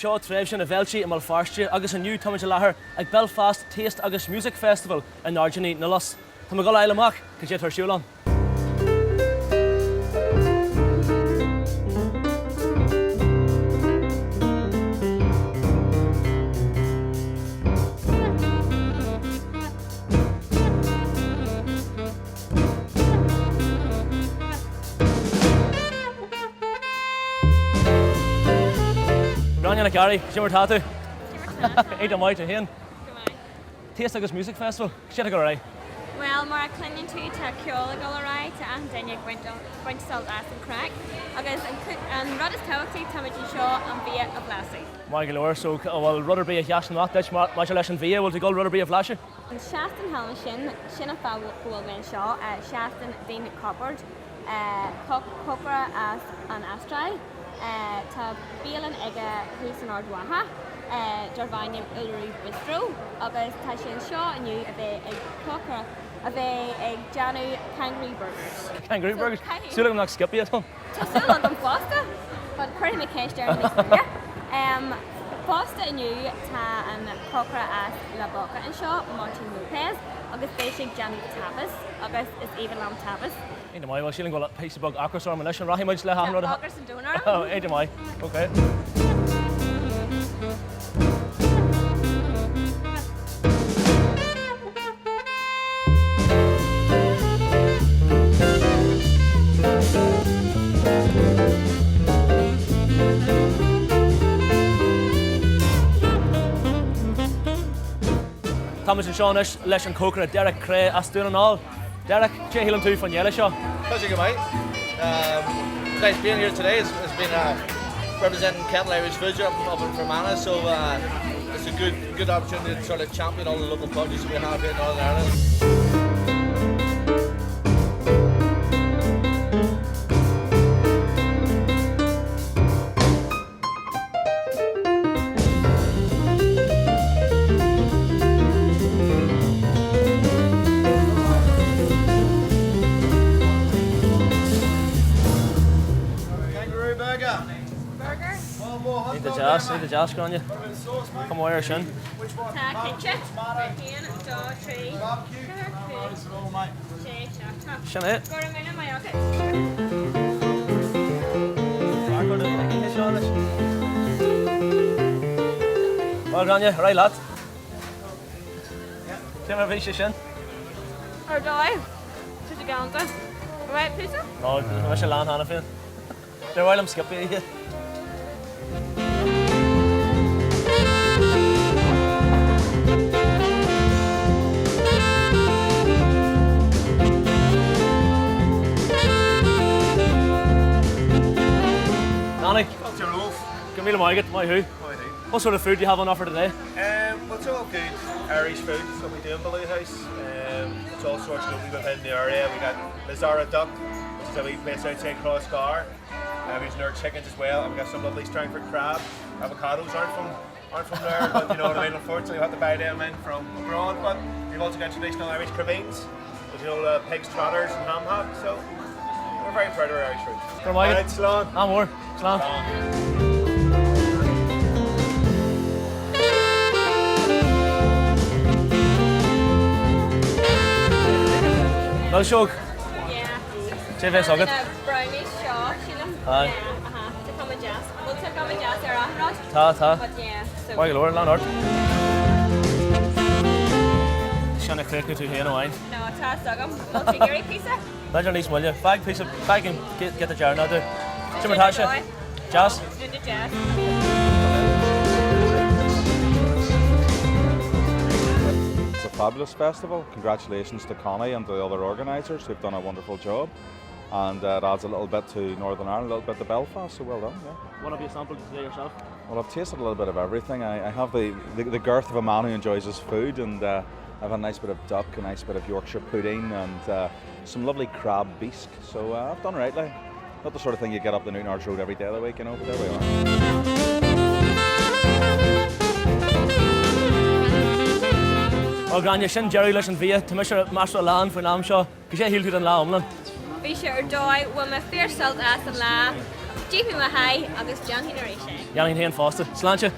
seo tréimh sin a bheilte Bhéal Feirste agus aniu Tomaí Ó ag Belfast Taste agus Music Festival in Gráinne Nic. Tá go eile amach go sé tar siúlan. Gráinne Nic Fearaigh, Cheoil Bhéal Feirste. Éidir maiid a héan. Taste agus Music Festival, sé go raibh. Well, mar clinging to Cheoil Bhéal Feirste and Gráinne Nic Fearaigh agus an rud is táachtaí Tomaí Ó Conghaile. Mar go leir, so bhfuil rudidir bí a cheasan amach deit mar leis an bhí bhfuil go rudidir bí a bhláise. An seaachtain halma sin a bhfuil ben seo seaachtain daoine cupboard copra as an astral tá bíalan ag hús an ardwatha Gráinne Nic Bistro agus tá sin seo aniu a bheith ag copra a bheith ag deanú kangaroo burgers. Kangaroo burgers? Súla nach skippy atá? Tá súla an pasta, but chuir me céis dear na pasta aniu tá an copra as la boca an seo Martin Lopez agus béisiigh deanú tapas agus is even lam tapas. Éidir mai bhil sílan go pacebug acras or leis an rahimid le hanrad. Agus an dúnar. Oh, éidir mai. Okay. Thomas and Sean leis an cócra Derek Cray as dún an all. Derek, sé hílann tú fan dhéile seo? Pleasure, good mate. Nice being here today. It's been representing Kettle Irish Food up in Fermanagh, so it's a good opportunity to sort of champion all the local produce we have here in Northern Ireland. Need the jazz Gráinne. Come over sin. Tá kitchen, bacon, dog, tree, Sin it. Go in my pocket. Well, Gráinne, right lad. Céim ar bhí sin? Or die. Should you go on to? Right, please. No, bhí sé lán hána féin. They're bhfuil am skippy here. Danny, give me the mic, my who? What sort of food do you have on offer today? Well, it's all good Irish food, so we do in Bhlais House. It's all sorts of good in the area. We got Lazara duck, which is a wee place outside Crossgar. We've Nerd chickens as well, and we got some lovely Strangford crab. Avocados aren't from there, but you know what I mean. Unfortunately, we have to buy them in from abroad. But we've also got traditional Irish cravings, with you know pigs trotters and ham hock. So we're very proud of our Irish food. All right, Slán. More. Slán. Well, Seog. Yeah. Sé bheith agad? Brownie shaw, Sheila. Aye. To come and jazz. We'll take come and jazz there after. Tá. But yeah, so. Mar go leir lá ort. Seanna cléicnú tú héana amháin. No, tá sagam. We'll take your pizza. Leidir níos muile. Fag and get the jar now do. Simmer tá sé. Jazz. Do the jazz. It's a fabulous festival. Congratulations to Connie and the other organisers who've done a wonderful job. And it adds a little bit to Northern Ireland, a little bit to Belfast, so well done, yeah. What have you sampled today yourself? Well, I've tasted a little bit of everything. I have the girth of a man who enjoys his food, and I've had a nice bit of duck, a nice bit of Yorkshire pudding, and some lovely crab bisque. So I've done right, like. Not the sort of thing you get up the Newton Arch Road every day of the week, you know, but there we are. Well, Gráinne sin Jerry leis an bhí, tá mis Master Lán faoin am seo, go sé hiúil tú an lá omlan. Bhí sé ar dóid bhfuil me fearsalt as an lá GP Mahai agus John Generation. Janine Hain Foster. Sláinte.